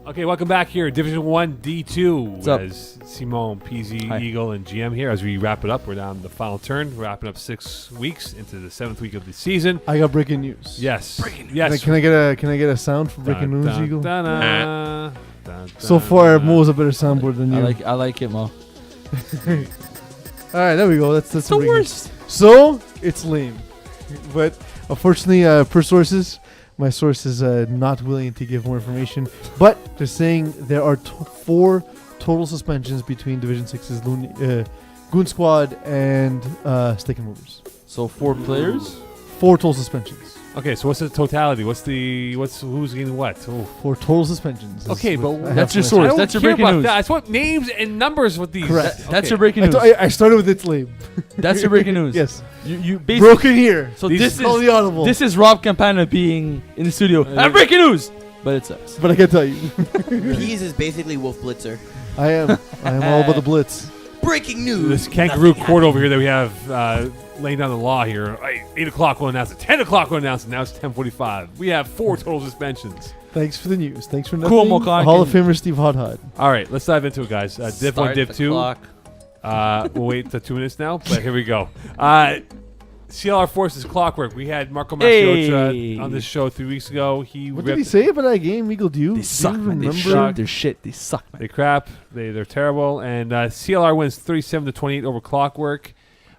Okay, welcome back here, Division 1 D2. What's up? As Simone, Peeze, Hi. Eagle, and GM here. As we wrap it up, we're down the final turn. We're wrapping up 6 weeks into the 7th week of the season. I got breaking news. Yes. Yes. Can I get a sound for breaking news, Eagle? So far, Mo's a better soundboard than you. I like it, Mo. All right, there we go. That's the worst. So it's lame, but unfortunately, per sources, my source is not willing to give more information. But they're saying there are 4 total suspensions between Division 6's Goon Squad and Stick and Movers. So 4 players? 4 total suspensions. Okay, so what's the totality? Who's getting what? Ooh. 4 total suspensions. Okay, but that's your I source. don't That's your care breaking about news. that. I just want names and numbers with these. Correct. That's Okay. your breaking news. I started with it's lame. That's your breaking news. Yes. You basically. Broken here. So These Call the audible. this is Rob Campana being in the studio. I'm breaking news, but it sucks. But I can tell you, Peeze is basically Wolf Blitzer. I am all about the blitz. Breaking news. This kangaroo court over here that we have laying down the law here. 8 o'clock we'll announce it. 10 o'clock we'll announce it. Now it's 10:45. We have 4 total suspensions. Thanks for the news. Thanks for nothing. Cool, Mokan. Hall of Famer Steve Hot. All right, let's dive into it, guys. Div 1, Start Div the 2. clock. We'll wait to 2 minutes now, but here we go. CLR Forces Clockwork. We had Marco Hey. Macioccia on this show 3 weeks ago. What did ripped- he say about that game, Eagle? Do you They suck, man. They remember? suck. They're shit. They suck, man. They crap. They're terrible. And CLR wins 37-28 over Clockwork.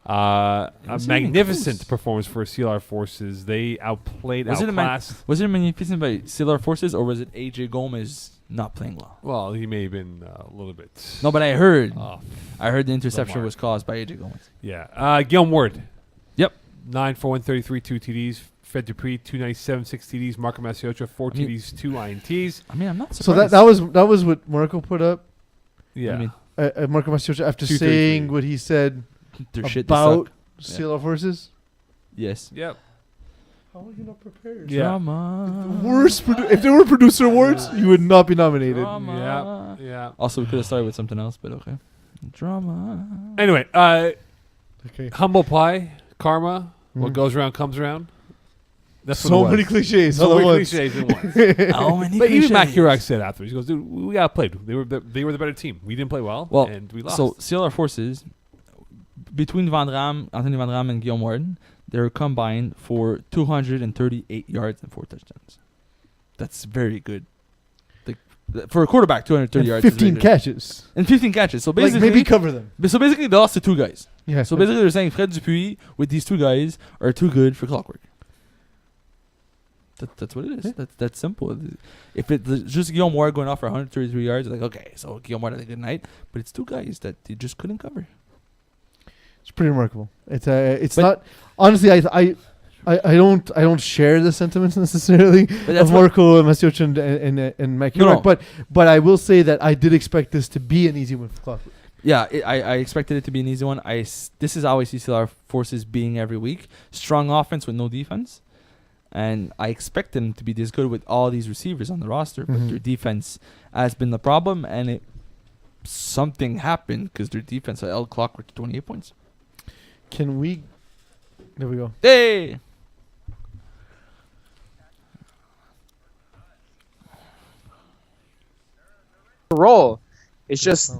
A wasn't even magnificent close. performance for CLR Forces. They outplayed, Was it a outclassed. Was it a magnificent by CLR Forces, or was it AJ Gomez not playing well? Well, he may have been a little bit. No, but I heard off. the interception Lamar. was caused by AJ Gomez. Yeah. Guillaume Ward. Yep. 9 for 133, 2 TDs. Fred Dupree, 297, 6 TDs. Marco Macioccia, 4 I mean- TDs, 2 INTs. I mean, I'm not So surprised. that was what Marco put up. Yeah. I mean, Marco Macioccia after 233. saying what he said they're shit. They about suck. CLR Forces. Yes. Yep. How are you not prepared? Yeah. Drama. If there were producer awards, you would not be nominated. Drama. Yeah. Also, we could have started with something else, but okay. Drama. Anyway, Okay. humble pie, karma, what Mm. goes around comes around. That's So what it many was. cliches. So all many at once. cliches in one. How many But even Matt cliches? Hirak said afterwards, he goes, dude, we got played. They were the better team. We didn't play well, Well, and we lost. So CLR Forces, between Anthony Van Ram and Guillaume Warden, they're combined for 238 yards and 4 touchdowns. That's very good. Like, for a quarterback, 230 And yards. is 15 very good. catches. And 15 catches. So Like basically, maybe cover them. so basically they lost to 2 guys. Yeah. So basically they're saying Fred Dupuis with these 2 guys are too good for Clockwork. That's what it is. Yeah. That's simple. If it's just Guillaume Ward going off for 133 yards, like, okay, so Guillaume Ward had a good night. But it's 2 guys that they just couldn't cover. It's pretty remarkable. It's But- not honestly. I don't share the sentiments necessarily that's of what- Marco Macioccia and Mike No, Hirak, no. but I will say that I did expect this to be an easy win for Clockwork. Yeah, I expected it to be an easy one. This is how I see CLR Forces being every week. Strong offense with no defense. And I expect them to be this good with all these receivers on the roster. But Mhm. their defense has been the problem. And something happened because their defense held Clockwork to 28 points. Can we? There we go. Hey! Roll. It's just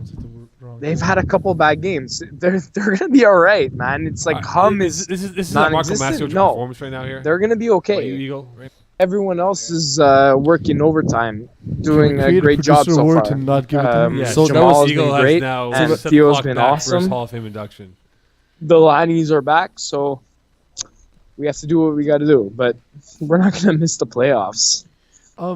they've had a couple bad games. They're gonna be all right, man. It's like hum is this is a Marco non-existent. Macioccia No. performance right now here. they're gonna be What, you okay. Eagle? Right? Everyone else is working overtime, doing a great job so far. To not give it to me? Yeah, So that Jamal's was Eagle been has great, now and set the Theo's clock been back for his awesome. Hall of Fame induction. The Lannies are back, so we have to do what we got to do. But we're not gonna miss the playoffs.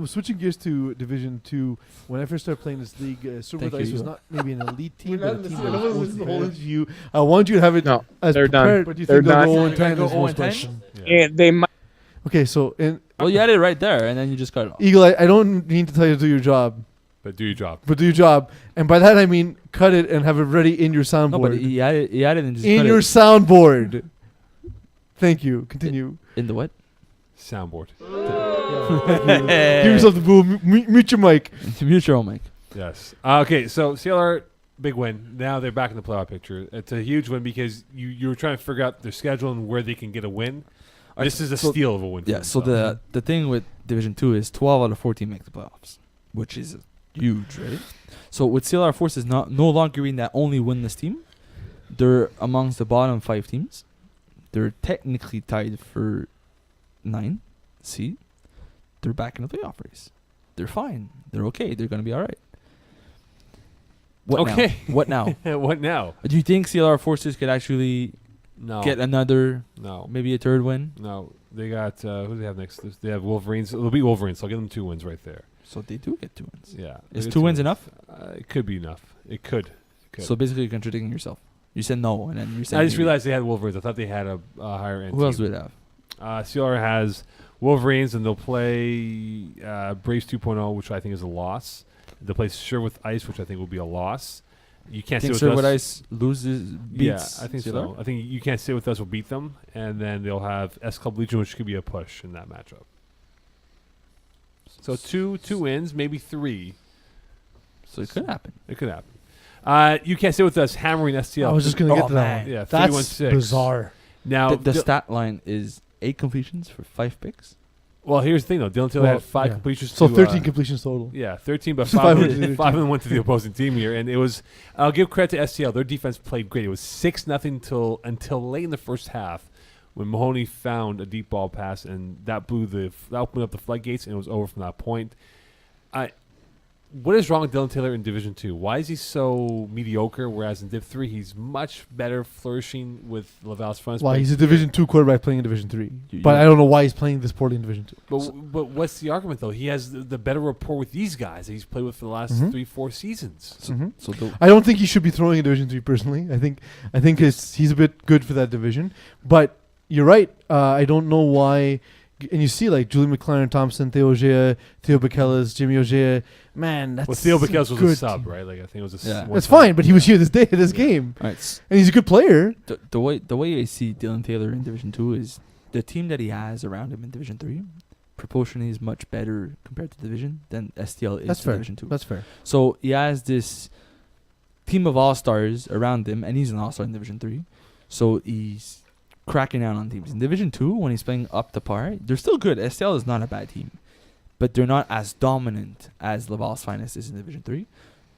Switching gears to Division 2, when I first started playing this league, Silver Thank you, Dice was Eagle. not maybe an elite team, We're but not a team listening. that No was one's listening to the listening. whole interview. I want you to have it No, as they're done. prepared, but do you They're think they'll done. go 0-10 Go is the most 0-10? question. Yeah. And they might. Okay, so in Well, you had it right there, and then you just cut it off. Eagle, I don't need to tell you to do your job, But do your job. but do your job. And by that I mean cut it and have it ready in your No, but soundboard. he had it and just In cut your it. soundboard. Thank you. Continue. In the what? Soundboard. Give yourself the boo. Mute your mic. Mute your own mic. Yes. Okay, so CLR, big win. Now they're back in the playoff picture. It's a huge win because you were trying to figure out their schedule and where they can get a win. This is a so- steal of a win. for Yeah, so themselves. the thing with Division 2 is 12 out of 14 make the playoffs, which is huge, right? So with CLR Forces no longer being that only winless team, they're amongst the bottom 5 teams. They're technically tied for 9 seed. They're back in the playoff race. They're fine. They're okay. They're gonna be all right. What Okay. now? What now? What now? Do you think CLR Forces could actually No. get another, No. maybe a third win? No. They got who do they have next? They have Wolverines. It'll be Wolverines. So I'll give them 2 wins right there. So they do get 2 wins. Yeah. Is They get 2 wins enough? It could be enough. It could. So basically, you're contradicting yourself. You said no, and then you said I just maybe. realized they had Wolverines. I thought they had a higher end. Who else team. do we have? CLR has Wolverines, and they'll play Braves 2.0, which I think is a loss. They'll play Sure with Ice, which I think will be a loss. You can't Think sit Sir with What us. Ice loses, beats Yeah, I think CLR? so. I think you can't sit with us. We'll beat them, and then they'll have S Club Legion, which could be a push in that matchup. So two wins, maybe 3. So it could happen. It could happen. You can't sit with us hammering STL. I was just gonna get Oh, to that. man. One. Yeah, That's 31-6. bizarre. Now, The stat line is 8 completions for 5 picks. well, here's the thing though. Dylan Taylor Well, had 5 yeah. completions. So to, 13 completions total. Yeah, 13, but So 5 5 went to the other of them team. went to the opposing team here, and it was. I'll give credit to STL. Their defense played great. It was 6-0 until late in the first half, when Mahoney found a deep ball pass, and that opened up the floodgates, and it was over from that point. What is wrong with Dylan Taylor in Division 2? Why is he so mediocre, whereas in Div 3 he's much better, flourishing with Laval's fronts? Why but he's a Division 2 quarterback playing in Division 3. You- But you- I don't know why he's playing this poorly in Division 2. But what's the argument though? He has the better rapport with these guys that he's played with for the last Mhm. 3-4 seasons. So, Mhm. so the, I don't think he should be throwing in Division 3 personally. I think he's a bit good for that division. But you're right. I don't know why. And you see like Julie McLaren Thompson, Theo Ogea, Theo Bekelas, Jimmy Ogea. Man, that's Well, Theo Bekelas was a good sub, team. right? Like I think it was a Yeah. one That's time. fine, but he was here this game, all right, and he's a good player. the way I see Dylan Taylor in Division 2 is the team that he has around him in Division 3 proportionally is much better compared to Division than STL is That's to fair. Division 2. That's fair. So he has this team of all-stars around him, and he's an all-star in Division 3. So he's cracking out on teams. In Division 2, when he's playing up to par, they're still good. STL is not a bad team, but they're not as dominant as Laval's Finest is in Division 3.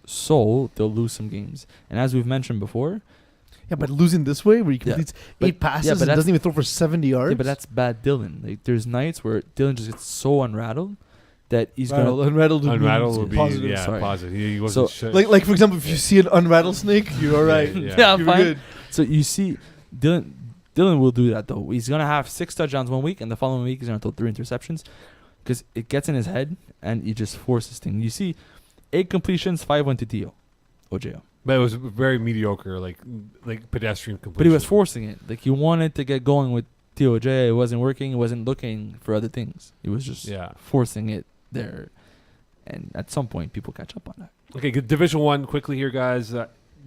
So they'll lose some games. And as we've mentioned before, Yeah, but losing this way, where he Yeah, completes but- 8 passes yeah, but and that's- doesn't even throw for 70 yards. yeah, but that's bad Dylan. Like there's nights where Dylan just gets so unrattled that he's Rattled, gonna unrattled. Unrattled would be positive. yeah, Sorry. positive. He wasn't So- Like for example, if you see an unrattled snake, you're all right. Yeah. Yeah, You're fine. good. So you see, Dylan will do that though. He's gonna have 6 touchdowns one week, and the following week he's gonna throw 3 interceptions, because it gets in his head and he just forces things. You see, 8 completions, 5 went to Dio, Ojeo, But it was very mediocre, like pedestrian completion. but he was forcing it. Like he wanted to get going with Dio Ojeo. It wasn't working. He wasn't looking for other things. He was just Yeah. forcing it there, and at some point people catch up on that. Okay, good. Division 1 quickly here, guys.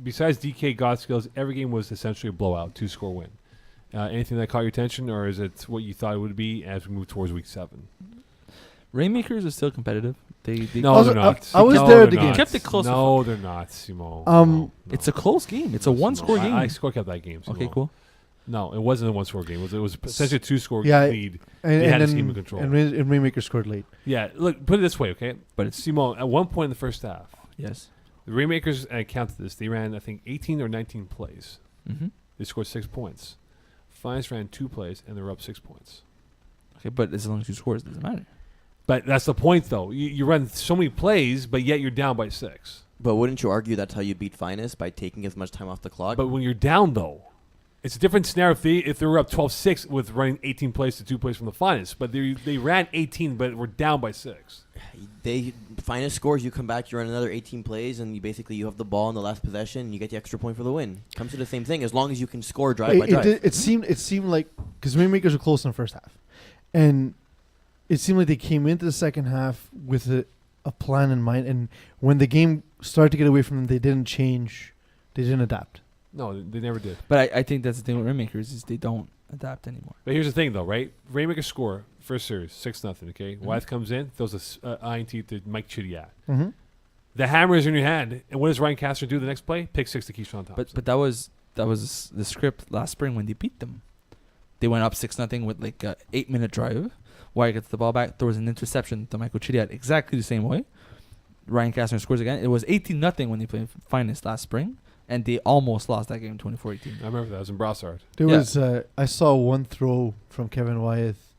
Besides DK God Skills, every game was essentially a blowout, 2-score win. Anything that caught your attention, or is it what you thought it would be as we move towards week 7? Rainmakers are still competitive. They No, Also, they're not. I was No, there they're at the game. not. Kept it close No, they're not, Simo. Um, It's a close game. It's a one-score game. I score kept that game. Simo. Okay, cool. No, it wasn't a one-score game. It was essentially a 2-score Yeah, lead. And, They had and this then game in control. and Rainmaker scored late. Yeah, look, put it this way, okay? But it's Simo, at one point in the first half, yes. the Rainmakers, I counted this, they ran, I think, 18 or 19 plays. Mm-hmm. They scored 6 points. Finest ran 2 plays, and they were up 6 points. Okay, but as long as you score, it doesn't matter. But that's the point, though. You run so many plays, but yet you're down by 6. But wouldn't you argue that's how you beat Finest, by taking as much time off the clock? But when you're down, though, it's a different scenario if they were up 12-6 with running 18 plays to 2 plays from the Finest. But they ran 18, but were down by 6. Finest scores, you come back, you run another 18 plays, and you have the ball in the last possession, and you get the extra point for the win. Comes to the same thing, as long as you can score drive by drive. It seemed like, because Rainmakers were close in the first half, and it seemed like they came into the second half with a plan in mind, and when the game started to get away from them, they didn't change, they didn't adapt. No, they never did. But I think that's the thing with Rainmakers is they don't adapt anymore. But here's the thing, though, right? Rainmakers score first series 6-0. Okay, Mhm. Wyeth comes in, throws a INT to Mike Chidiat. Mm-hmm. The hammer is in your hand, and what does Ryan Castro do the next play? Pick 6 to Keyshawn Thompson. But that was the script last spring when they beat them. They went up 6-0 with like a 8-minute drive. Wyatt gets the ball back, throws an interception to Michael Chidiat exactly the same way. Ryan Castner scores again. It was 18-0 when they played Finest last spring, and they almost lost that game 24-18. I remember that. It was in Brossard. There Yeah. was I saw one throw from Kevin Wyeth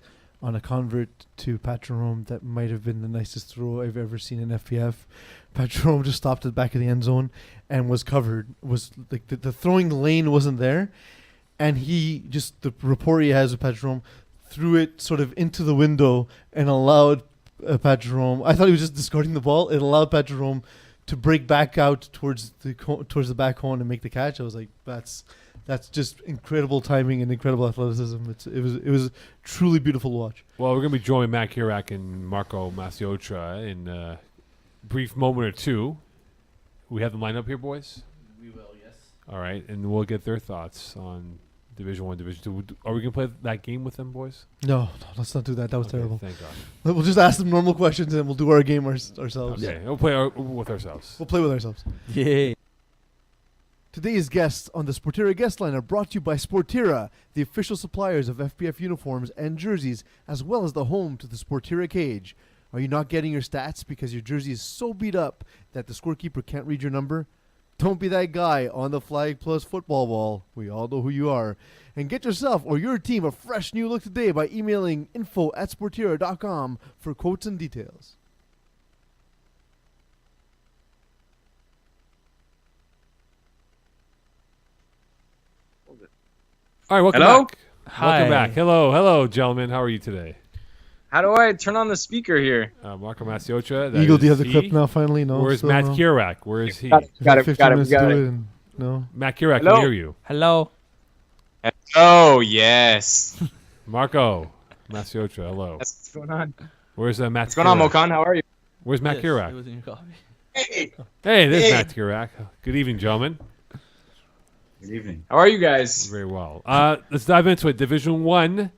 on a convert to Pat Jerome that might have been the nicest throw I've ever seen in FPF. Pat Jerome just stopped at the back of the end zone and was covered. Was like the throwing lane wasn't there, and he just, the rapport he has with Pat Jerome, threw it sort of into the window and allowed Pat Jerome. I thought he was just discarding the ball. It allowed Pat Jerome to break back out towards the back cone and make the catch. I was like, that's just incredible timing and incredible athleticism. It was truly beautiful to watch. Well, we're going to be joining Matt Kirak and Marco Masiocha in a brief moment or two. We have them lined up here, boys? We will, yes. All right, and we'll get their thoughts on Division 1, Division 2. Are we going to play that game with them, boys? No, let's not do that. That was Okay, terrible. Thank God. We'll just ask them normal questions and we'll do our game ourselves. Okay, we'll play with ourselves. We'll play with ourselves. Yay. Today's guests on the Sportira guest line are brought to you by Sportira, the official suppliers of FPF uniforms and jerseys, as well as the home to the Sportira cage. Are you not getting your stats because your jersey is so beat up that the scorekeeper can't read your number? Don't be that guy on the Flag Plus football wall. We all know who you are. And get yourself or your team a fresh new look today by emailing info@sportira.com for quotes and details. All right, welcome Hello? back. Hi. Welcome back. Hello, gentlemen. How are you today? How do I turn on the speaker here? Marco Masiocha. that Eagle, do you have is the he. clip now finally? No. Where's still Matt no? Kirak? Where is he? Got it. We've got 15 We minutes got to it. do it and no. Matt Kirak, can Hello? we hear you? Hello. Oh, yes. Marco Masiocha, hello. What's going on? Where's Matt What's going on, Kirak? Mokan? How are you? Where's Matt Yes, Kirak? it was in your copy. Hey. Hey, there's Matt Kirak. Good evening, gentlemen. Good evening. How are you guys? Very well. Let's dive into it. Division 1.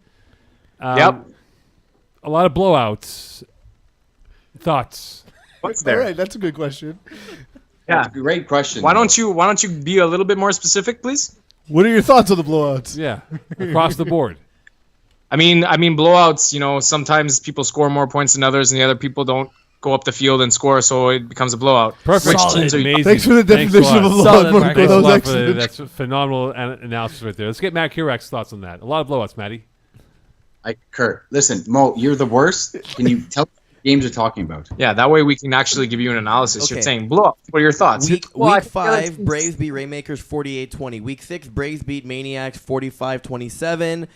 Yep. A lot of blowouts. Thoughts? What's All there? right, that's a good question. Yeah. That's a great question. Why don't you be a little bit more specific, please? What are your thoughts on the blowouts? Yeah, across the board. I mean blowouts, sometimes people score more points than others and the other people don't go up the field and score, so it becomes a blowout. Perfect. Which teams are you- Amazing. Thanks for the Thanks definition of a lot. Solid, blowout, Marco. Marco. Thanks That a was lot for that. excellent. That's a phenomenal analysis right there. Let's get Matt Kirak's thoughts on that. A lot of blowouts, Matty. Kurt, listen, Mo, you're the worst. Can you tell what games you're talking about? Yeah, that way we can actually give you an analysis. Okay. You're saying blowout. What are your thoughts? Week Well, I week think the other 5, teams- Braves beat Rainmakers 48-20. Week 6, Braves beat Maniacs 45-27.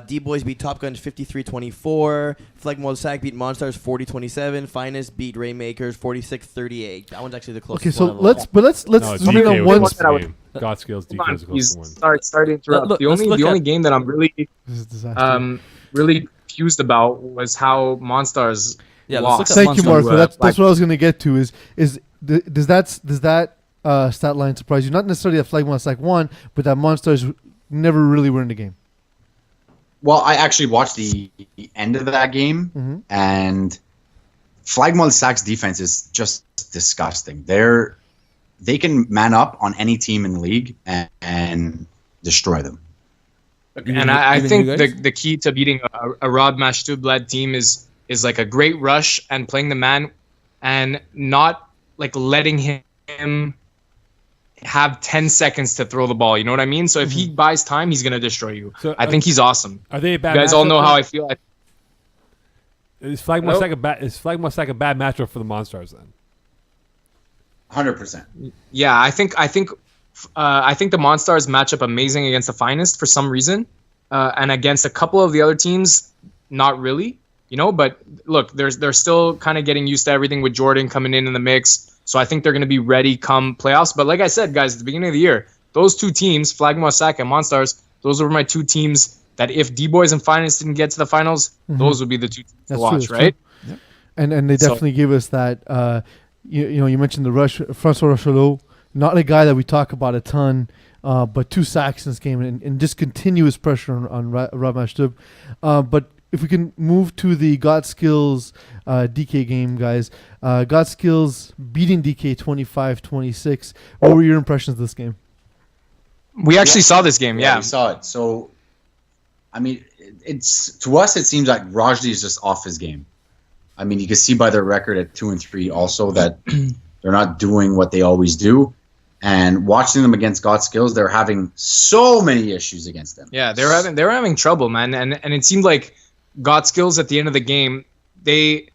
D-Boys beat Top Guns 53-24. Flegmore Sack beat Monstars 40-27. Finest beat Rainmakers 46-38. That one's actually the closest Okay, so one. of the let's No, it's zoom in DK on was one. close that I would- game. God skills, Hold DK on, was a close please. one. Sorry to interrupt. Look, the let's only look the only at- game that I'm really This is a disaster. really confused about was how Monstars Yeah, let's lost. look at Thank you, Monsters. Marco. That's Flag- what I was going to get to. Does that stat line surprise you? Not necessarily that Flag Sack won, but that Monsters never really were in the game. Well, I actually watched the end of that game, Mhm. and Flagmont Sack's defense is just disgusting. They can man up on any team in the league and destroy them. And I Even think you guys? the key to beating a Rod Mashtub-led team is like a great rush and playing the man and not like letting him have 10 seconds to throw the ball. You know what I mean? So if he buys time, he's going to destroy you. So, I think he's awesome. Are they a bad You guys all matchup know then? how I feel. Is Flagmore Hello? Sack a bad matchup for the Monstars then? 100%. Yeah, I think the Monstars match up amazing against the Finest for some reason, and against a couple of the other teams, not really. But look, they're still kind of getting used to everything with Jordan coming in the mix. So I think they're going to be ready come playoffs. But like I said, guys, at the beginning of the year, those two teams, Flagmore Sack and Monstars, those were my two teams that if D-Boys and Finest didn't get to the finals, those would be the two teams That's to watch, true, right? true. And they So- definitely gave us that. You mentioned the rush, Francois Rochelot, not a guy that we talk about a ton, but 2 sacks in this game and just continuous pressure on Rob Mashtub. But if we can move to the God Skills DK game, guys. God Skills beating DK 25-26. What were your impressions of this game? We actually saw this game, yeah. we saw it. So, I mean, it's to us, it seems like Rajdi is just off his game. I mean, you can see by their record at 2-3 also that they're not doing what they always do. And watching them against God Skills, they're having so many issues against them. Yeah, they were having trouble, man, and it seemed like God Skills at the end of the game, they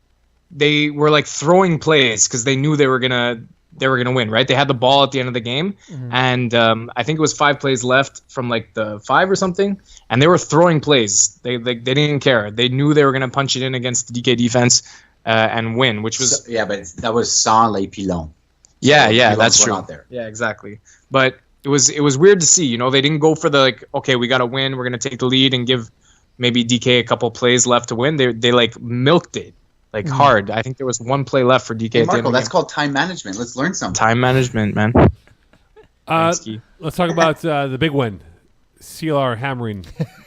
were like throwing plays because they knew they were gonna win, right? They had the ball at the end of the game, and I think it was 5 plays left from like the 5 or something, and they were throwing plays. They didn't care. They knew they were gonna punch it in against the DK defense and win, which was but that was sans les pilons. Yeah, So that's pilons true. were not there. Yeah, exactly. But it was weird to see. You know, they didn't go for the like, okay, we got to win. We're gonna take the lead and give maybe DK a couple plays left to win. They like milked it like hard. I think there was 1 play left for DK. Hey, at the end Marco, of the that's game. called time management. Let's learn something. Time management, man. Thanks, Guy. Let's talk about the big win. CLR hammering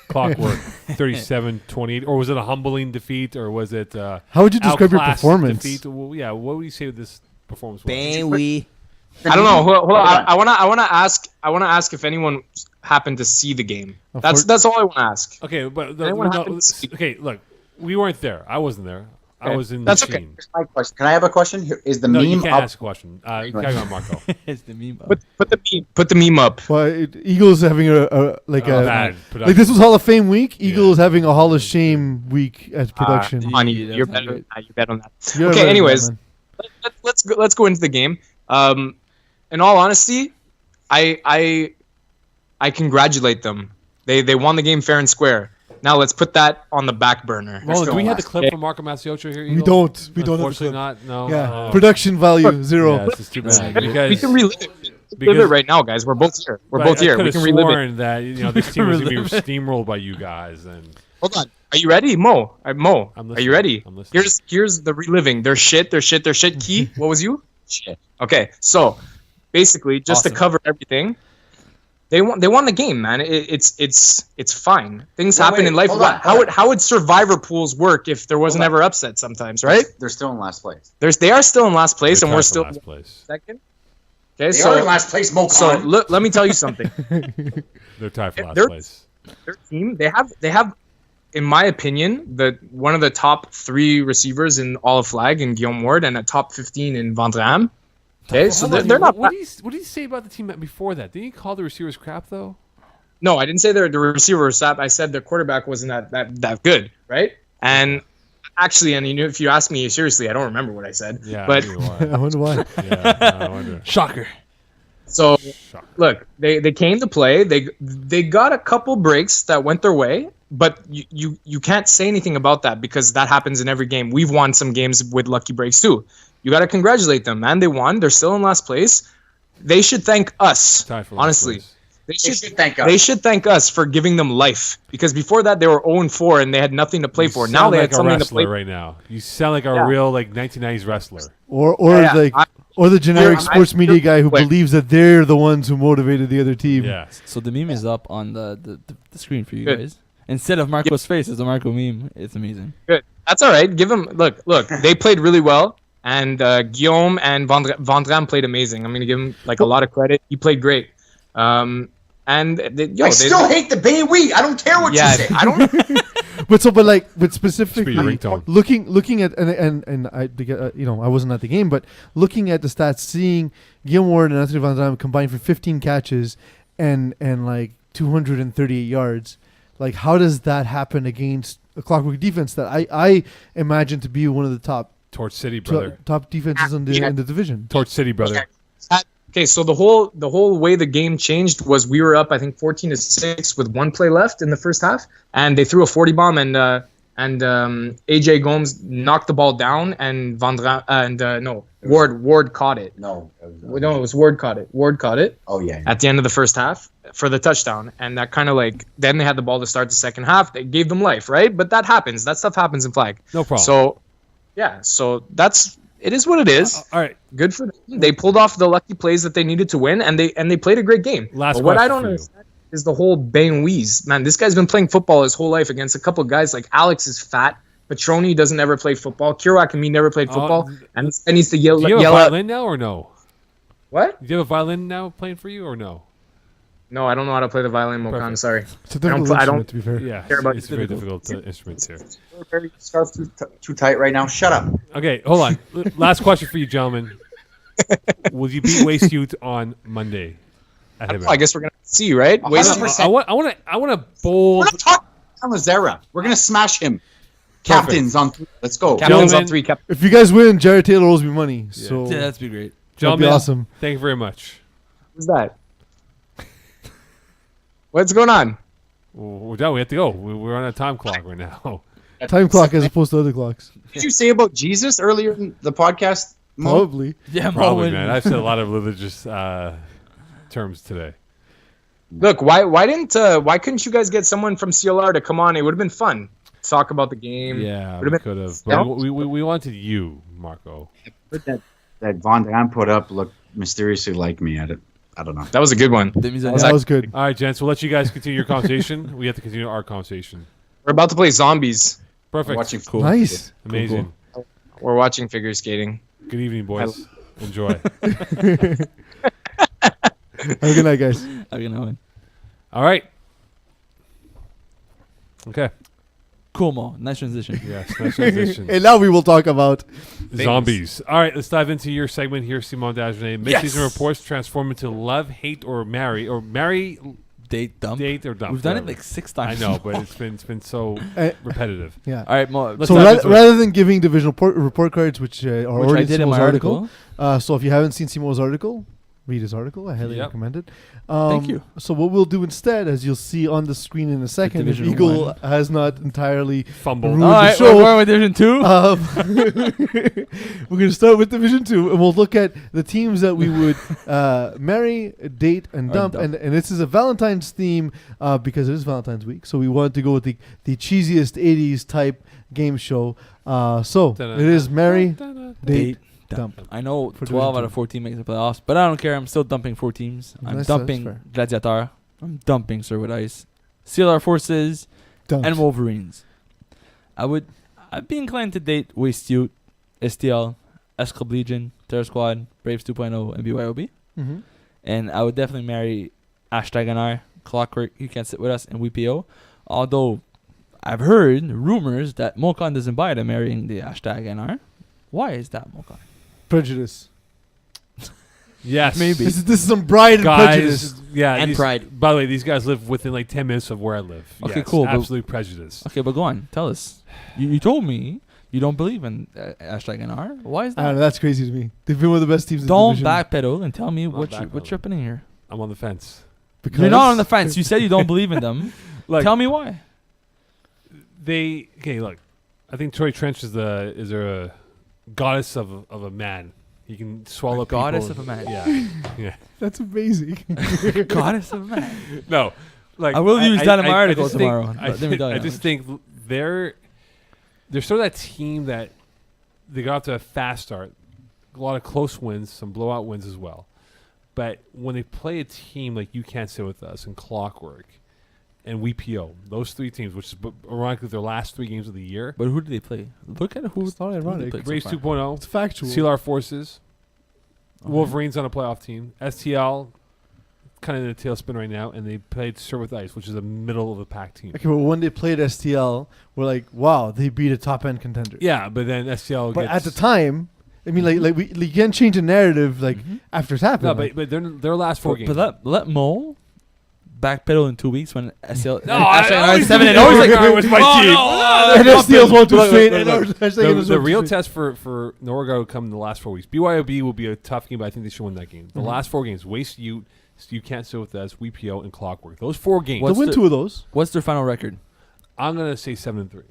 Clockwork 37-28. Or was it a humbling defeat? Or was it How would you describe your outclassed performance? defeat? Well, yeah, what would you say this performance was? Bang, we. I don't know. Hold on. I wanna ask if anyone happened to see the game. That's all I want to ask. Okay, but Anyone happen to see- okay, look, we weren't there. I wasn't there. I Okay. was in That's the okay. machine. Here's my question. Can I have a question? Here, is the No, meme you can't up? ask a question. Carry on, Marco. It's the meme. Put the meme up. Well, Eagles having a Bad production. like this was Hall of Fame week. Eagles having a Hall of Shame week as production. Come on, Yeah, you're that's better. not You bet on that. You're Okay, better than anyways. that, man. Let's go into the game. In all honesty, I congratulate them. They won the game fair and square. Now let's put that on the back burner. Well, do still we have the last. clip from Marco Mazziocho here? We Eagle? don't. We don't have the Unfortunately clip. not. No. Yeah, Oh. production value 0. Yeah, this is too bad. You We guys, can relive it. Relive because- it right now, guys. We're both here. We're both here. I We can relive it. sworn that this team was going to be steamrolled by you guys. And Hold on. Are you ready, Mo? Mo, I'm are listening. you ready? I'm listening. Here's the reliving. Their shit. Key. What was you? Shit. Okay. So basically, just Awesome. to cover everything, they won the game, man. It's fine. Things happen wait, in life. hold on, How would survivor pools work if there wasn't ever upset sometimes, right? They're still in last place. They are still in last place, they're and we're tied for still last place. second. Okay, They are in last place, Mokan. so let me tell you something. They're tied for last They're- place. Their team, they have, in my opinion, one of the top 3 receivers in all of Flag in Guillaume Ward and a top 15 in Vandram. Okay, so Hold on, they're not. What did he say about the team before that? Didn't he call the receivers crap though? No, I didn't say the receiver was sap. I said their quarterback wasn't that good, right? And actually, and if you ask me seriously, I don't remember what I said. Yeah, but I wonder I wonder why. why. Yeah, I wonder. Shocker. so Shocker. look, they came to play. They got a couple breaks that went their way, but you can't say anything about that because that happens in every game. We've won some games with lucky breaks too. You got to congratulate them, man. They won. They're still in last place. They should thank us. Tied for last Honestly, place. they They should should thank us. They should thank us for giving them life because before that they were 0-4 and they had nothing to play for. You Now sound they like had a something to wrestler play. right now. You sound like a Yeah. real 1990s wrestler. Or Yeah, like I- or the generic I- sports media guy who Wait. believes that they're the ones who motivated the other team. Yeah. So the meme is up on the screen for you Good. guys. Instead of Marco's face, it's a Marco meme. It's amazing. Good. That's all right. Give them look. They played really well, and Guillaume and Vandram played amazing. I'm gonna give him like a lot of credit. He played great. And I still hate the Bay We. I don't care what yeah, you say. I don't. But Should specifically be your ringtone. looking at and I I wasn't at the game, but looking at the stats, seeing Guillaume Ward and Anthony Van Dam combined for 15 catches and like 238 yards, like how does that happen against a Clockwork defense that I imagine to be one of the top Torch City, brother. top defenses in the division? Torch City, brother. Okay, so the whole way the game changed was we were up, I think 14-6 with 1 play left in the first half, and they threw a 40 bomb and AJ Gomes knocked the ball down and Ward caught it. No. No, it was Ward caught it. Ward caught it Oh, yeah. at the end of the first half for the touchdown, and that kind of like then they had the ball to start the second half. They gave them life, right? But that happens. That stuff happens in flag. No problem. So yeah, so it is what it is. All right. Good for them. They pulled off the lucky plays that they needed to win, and they played a great game. Last But what I question don't for you. understand is the whole Ben Wees. Man, this guy's been playing football his whole life against a couple of guys like Alex is fat. Petroni doesn't ever play football. Kirakami never played football, and this guy needs to yell Do you have a out. violin now or no? What? Do you have a violin now playing for you or no? No, I don't know how to play the violin, Mokan. Perfect. Sorry. It's a difficult I don't- instrument, to be fair. Yeah, Care about it's very difficult. difficult instruments here. You're very scarf too tight right now. Shut up. Okay, hold on. Last question for you, gentlemen. Will you beat Waste Youth on Monday? At Hibbert? I guess we're gonna see, right? Wait, 100%. I want a bold. We're not talking about Zera. We're gonna smash him. Captains on. Let's go. captains on Gentlemen. 3. If you guys win, Jared Taylor owes me money. So Yeah, that'd be great. that'd be Gentlemen, awesome. thank you very much. Who's that? What's going on? We're done. We have to go. We're on a time clock right now. Time clock as opposed to other clocks. What did you say about Jesus earlier in the podcast, Mo? Probably. Yeah, Probably, man. I've said a lot of religious terms today. Look, why couldn't you guys get someone from CLR to come on? It would have been fun. Talk about the game. Yeah, Would've we been- could have. Yeah. But we wanted you, Marco. That Von Dam put up looked mysteriously like me. I don't know. That was a good one. That means Yeah, that was good. All right, gents. We'll let you guys continue your conversation. We have to continue our conversation. We're about to play zombies. Perfect. Watching Cool. Nice. Amazing. We're watching figure skating. Good evening, boys. Enjoy. Have a good night, guys. I'm gonna win. All right. Okay. Cool, Mo. Nice transition. Yes. Nice transition. And now we will talk about Zombies. All right, let's dive into your segment here, Simon Dagenet. Mid-season Yes. reports transform into love, hate, or marry, Date dump. date, or dump. We've done it whatever. like 6 I times. know, but it's been so Uh, repetitive. yeah. All right, Mo. Let's So dive rather, into it. rather than giving divisional report cards, which are which already I did in Simo's my article. so if you haven't seen Simo's article, read his article. I highly Yep. recommend it. Thank you. So what we'll do instead, as you'll see on the screen in a second, if Division Eagle one. has not entirely Fumble. ruined All right, the show, we're going with Division 2. we're going to start with Division 2, and we'll look at the teams that we would marry, date, and Or dump. dump. And this is a Valentine's theme because it is Valentine's week. So we wanted to go with the cheesiest 80s type game show. So it is marry, date, dump. I know For 12 out Division of 14 makes the playoffs, but I don't care. I'm still dumping 4 teams. I'm That's dumping fair. Gladiator. I'm dumping Sir with Ice, CLR Forces, Dump. and Wolverines. I'd be inclined to date Waste Youth, STL, Escalade Legion, Terror Squad, Braves 2.0, and BYOB. Mm-hmm. And I would definitely marry #NR, Clockwork, You Can't Sit With Us, and WPO. Although I've heard rumors that Mokan doesn't buy the marrying the #NR. Why is that, Mokan? Prejudice. Yes. Maybe. This is some pride and prejudice. Guys, yeah, And these- pride. By the way, these guys live within like 10 minutes of where I live. Okay, Yes, cool, but- Absolute prejudice. Okay, but go on. Tell us. You told me you don't believe in #NR. Why is I don't know. that? That's crazy to me. They've been one of the best teams in the Don't division. backpedal and tell me Not what's backpedaling. happening here. I'm on the fence. Because You're not on the fence. You said you don't believe in them. Like, Tell me why. Look, I think Troy Trench is a goddess of a man. He can swallow people. Goddess of a man. Yeah. Yeah. That's amazing. Goddess of man. No. Like I will use that in my I article just think- tomorrow, I, but let me tell you I how just much. think they're sort of that team that they got off to a fast start, a lot of close wins, some blowout wins as well. But when they play a team like You Can't Sit With Us and Clockwork and WPO, those 3 teams, which is ironically their last 3 games of the year, But who do they play? Look at who. It's not who they ironic. played so Braves far. 2.0, It's factual. CLR Forces, Okay. Wolverines on a playoff team, STL kind of in a tailspin right now, and they played Sir with Ice, which is a middle of the pack team. Okay, but when they played STL, we're like, wow, they beat a top end contender. Yeah, but then STL But gets... at the time, I mean, like we can't change the narrative like Mhm. after it's happened. No, like, but their last 4 games. But let Mo backpedal in 2 weeks when SL. No, I always 7 do and that. always like, Norgard was my oh, team. no, and STL's one to Look, straight. look, and look. ours- hashtag is The one to real straight. test for Norgard will come in the last 4 weeks. BYOB will be a tough game, but I think they should win that game. The Mhm. last 4 games, Waste You Can't Sit With Us, WPO, and Clockwork. Those 4 games, They'll What's win the- 2 of those. What's their final record? I'm going to say 7-3.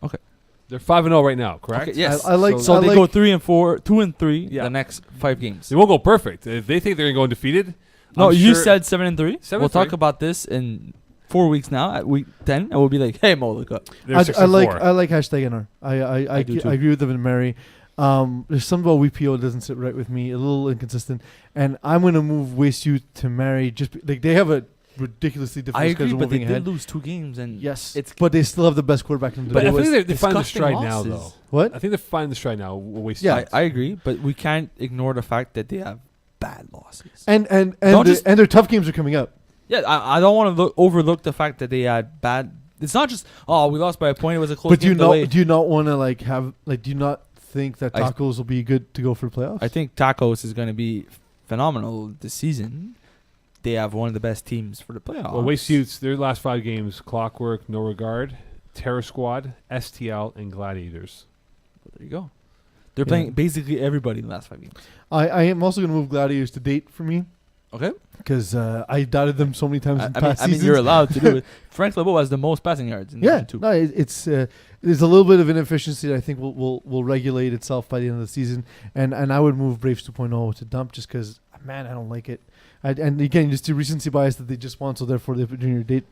Okay. They're 5-0 right now, correct? Okay, yes. I like. So I they like, go 3 and 4, 2 and 3 Yeah. the next 5 games. They won't go perfect. If they think they're going to go undefeated, No, I'm you sure- said 7 and 3. 7 We'll and 3. talk about this in 4 weeks now at week 10, and we'll be like, "Hey Mo, look up." they're I 6-4. like hashtag NR. I do too. agree with them and Mary. There's something about WPO that doesn't sit right with me. A little inconsistent, and I'm gonna move Waste You to marry. Like they have a ridiculously difficult I agree, schedule but they moving did ahead. lose 2 games, and Yes, it's but they still have the best quarterback in the But I division. think they're finding the disgusting stride now, though. losses. What? I think they're finding the stride now. Waste Yeah. You. I agree, but we can't ignore the fact that they have bad losses. And Don't just- their tough games are coming up. Yeah, I don't want to overlook the fact that they had bad. It's not just we lost by a point. It was a close But do game. you not want to like have like? Do you not think that I- tacos will be good to go for playoffs? I think Tacos is going to be phenomenal this season. They have one of the best teams for the playoffs. Well, Waste Suits, their last 5 games: Clockwork, No Regard, Terror Squad, STL, and Gladiators. There you go. They're Yeah. playing basically everybody in the last 5 games. I am also going to move Gladiators to date for me Okay. because I doubted them so many times in past I mean, seasons. you're allowed to do it. Frank LeBeau has the most passing yards in Yeah, Division 2. no, it's there's a little bit of inefficiency that I think will regulate itself by the end of the season, and I would move Braves 2.0 to dump just because I don't like it. And again, just the recency bias that they just won, so therefore they put in your date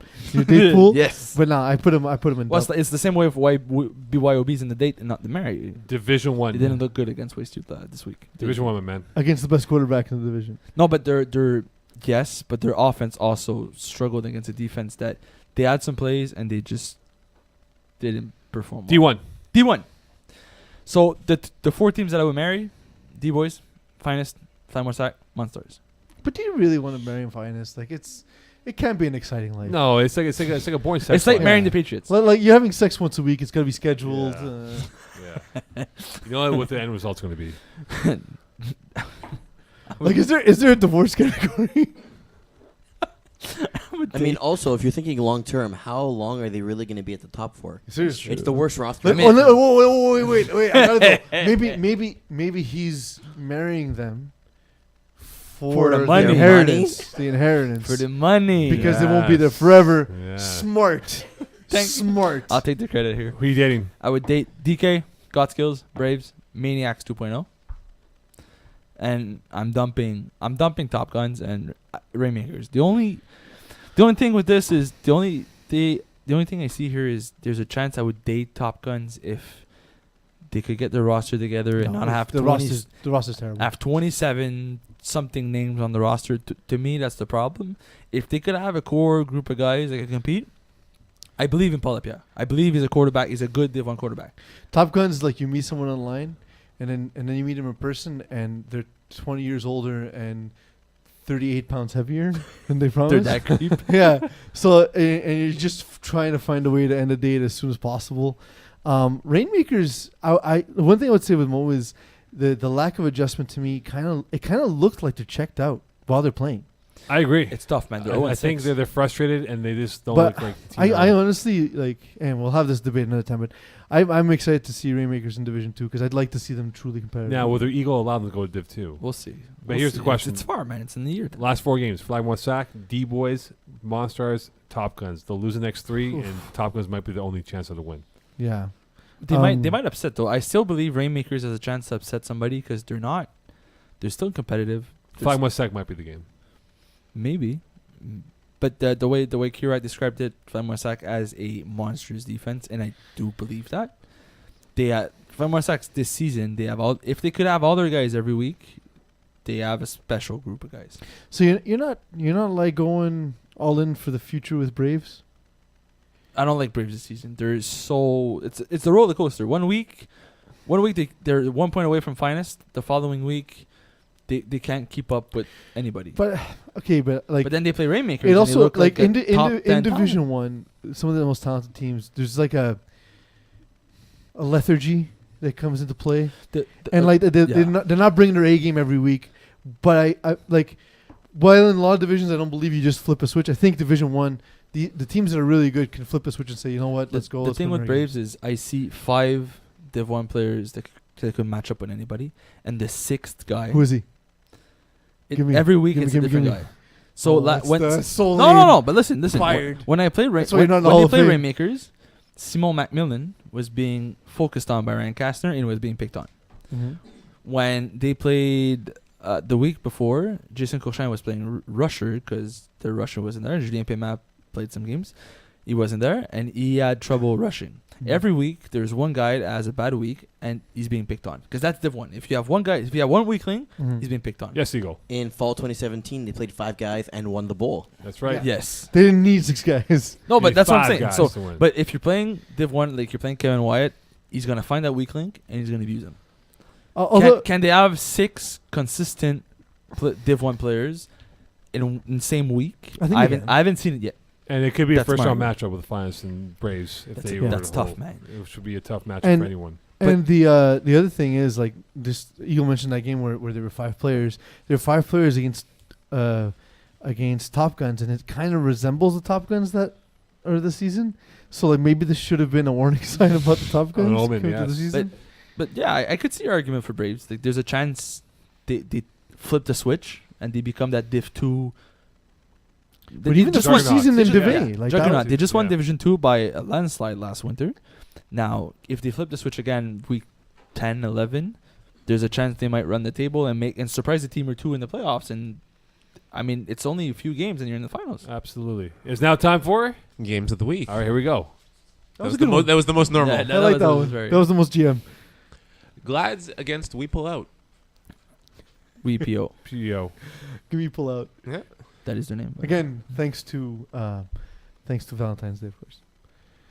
pool. Yes. But no, I put them in. Well, dump. it's the same way of why BYOB's in the date and not the Mary. Division 1. They didn't look good against Waste 2 this week. Division 1, my man. Against the best quarterback in the division. No, but they're yes, but their offense also struggled against a defense that they had some plays and they just didn't perform. well. D1. D1. So the 4 teams that I would marry: D Boys, Finest, Flamore Sack, Monsters. But do you really want to marry in finest? Like it can't be an exciting life. No, it's like a boring sex It's like life. marrying Yeah. the Patriots. Like you're having sex once a week. It's got to be scheduled. Yeah. Yeah. You know what the end result's going to be? Like is there a divorce category? I mean, also, if you're thinking long term, how long are they really going to be at the top for? Seriously. It's the worst roster. Like, wait. I gotta know. Maybe he's marrying them for the money. the inheritance. The inheritance. For the money. Because they won't be there Yes. forever. Yeah. Smart. Smart. I'll take the credit here. Who are you dating? I would date DK, God Skills, Braves, Maniacs 2.0. And I'm dumping Top Guns and Rainmakers. The only thing with this is the only thing I see here is there's a chance I would date Top Guns if they could get their roster together and not have the 20 roster's terrible. have 27 something names on the roster. To me, that's the problem. If they could have a core group of guys that can compete, I believe in Paul-Pierre. I believe he's a quarterback. He's a good Div 1 quarterback. Top Gun's like you meet someone online, and then you meet them in person, and they're 20 years older and 38 pounds heavier than they They're promised. that creep. Yeah. So and you're just trying to find a way to end the date as soon as possible. Rainmakers. The one thing I would say with Mo is the lack of adjustment to me kind of looked like they're checked out while they're playing. I agree. It's tough, man. They're I 0-6. think they're frustrated and they just don't But look like the team. I honestly like, and we'll have this debate another time. But I'm excited to see Rainmakers in Division 2 because I'd like to see them truly competitive. Now, will their ego allow them to go to Div 2? We'll see. But here's the question. It's far, man. It's in the year. Last 4 games: Flag 1 Sack, D Boys, Monstars, Top Guns. They'll lose the next 3, Oof. and Top Guns might be the only chance of the win. Yeah. They might upset though. I still believe Rainmakers has a chance to upset somebody because they're not. They're still competitive. Flag 1 Sack might be the game. Maybe, but the way Kirat described it, Flamorsac as a monstrous defense, and I do believe that. They Flamorsac this season they have all. If they could have all their guys every week, they have a special group of guys. So you're not like going all in for the future with Braves. I don't like Braves this season. It's a roller coaster. One week they're 1 point away from finest. The following week, they can't keep up with anybody. But okay, but like But then they play Rainmakers. it and they also look like a in top 10 talent. Division 1, some of the most talented teams. There's like a lethargy that comes into play, and like they're not bringing their A game every week. But I like while in a lot of divisions, I don't believe you just flip a switch. I think Division 1. The teams that are really good can flip a switch and say, you know what, let's go. The let's thing win with our Braves is I see 5 Div 1 players that could match up with anybody, and the 6th guy. game. Who is he? It, every week it's a different guy. So no. But listen. Fired. When I played That's why you're not in the when Hall they of played Fame. Rainmakers, Simon Macmillan was being focused on by Ryan Kastner and was being picked on. Mm-hmm. When they played the week before, Jason Cochin was playing rusher because the rusher wasn't there. Julien Pema played some games. He wasn't there, and he had trouble rushing. Mm-hmm. Every week, there's one guy that has a bad week, and he's being picked on. Because that's Div 1. If you have one weakling, Mm-hmm. he's being picked on. Yes, Eagle. In fall 2017, they played 5 guys and won the bowl. That's right. Yeah. Yes. They didn't need 6 guys. No, You but need that's what I'm 5 saying. guys So, to win. but if you're playing Div 1, like you're playing Kevin Wyatt, he's going to find that weak link, and he's going to abuse him. Although Can they have 6 consistent Div 1 players in same week. I think I they haven't can. I haven't seen it yet. And it could be a That's first round my- matchup with the Finest and Braves if That's they it. were That's to tough, hold. man. It should be a tough matchup And- for anyone. And the other thing is like this. Eagle mentioned that game where there were 5 players. There were 5 players against Top Guns, and it kind of resembles the Top Guns that are this season. So like maybe this should have been a warning sign about the Top Guns An omen, coming to the yes. season. But yeah, I could see your argument for Braves. Like, there's a chance they flip the switch and they become that Div 2. But even the Juggernaut. first season in Yeah. Div A, Yeah. like Juggernaut. that, They just won yeah. Division 2 by a landslide last winter. Now, if they flip the switch again week 10, 11, there's a chance they might run the table and surprise a team or two in the playoffs. And I mean, it's only a few games and you're in the finals. Absolutely. It's now time for. Games of the week. All right, here we go. that was a good one. That was the most normal. Yeah, I like that one. very That was the most GM. Glads against We Pull Out. WPO. PO. Give me pull out That is their name. again. Thanks to Valentine's Day, of course.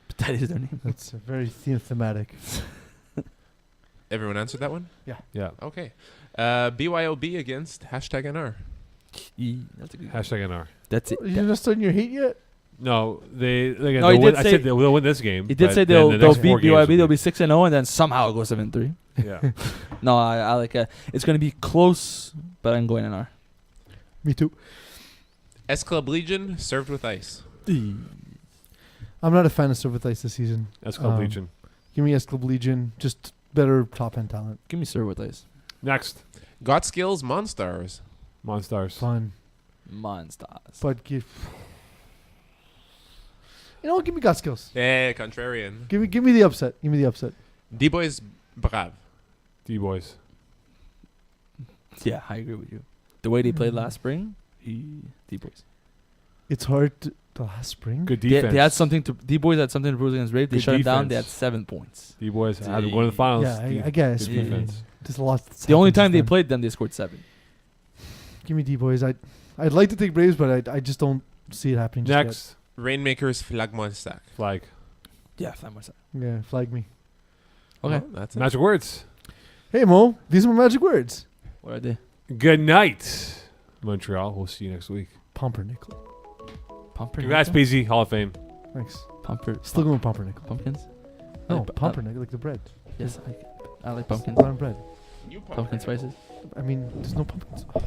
But that is their name. That's very thematic. Everyone answered that one? Yeah. Okay. BYOB against #NR. That's a good. Hashtag NR. That's it. You're not starting your hate yet? No, they. Again, No, he they'll win, did I say- said they'll win this game. He did but say then the they'll next beat 4 games BYB. will They'll be 6-0, and then somehow go 7-3. Yeah. No, I like. It's gonna be close, but I'm going NR. Me too. S Club Legion served with ice. I'm not a fan of Serve with Ice this season. That's called Um, Legion. Give me S Club Legion. Just better top end talent. Give me Sir with ice. Next, Got Skills Monstars. Monstars. Fun. Monsters. But give. You know what? Give me God Skills. Contrarian. Give me the upset. Give me the upset. D-Boys Brave. D boys. Yeah, I agree with you. The way they played last spring, D-Boys. It's hard to. The last spring? Good They defense. had something to. D-Boys had something to prove against Brave. They Good shut them down. They had defense. 7 points. D boys had to go to the finals. Yeah, I guess. Good Yeah. defense. There's a lot. The only time they played them, they scored 7. Give me D boys. I'd like to take Braves, but I just don't see it happening. Just Next, Rainmakers Flagmonstac. flag. Yeah, fine myself. yet. Yeah, flag me. Okay. Well, that's it. Magic words. Hey Mo, these are my magic words. What are they? Good night, Montreal. We'll see you next week. Pumpernickel. Pumpernickel. Congrats, Peeze. Hall of Fame. Thanks. Pumper. Still going with pumpernickel. Pumpkins. No, like pumpernickel, like the bread. Yes, I like pumpkins. Brown bread. You Pumpkin spices. I mean, there's no pumpkins. Oh,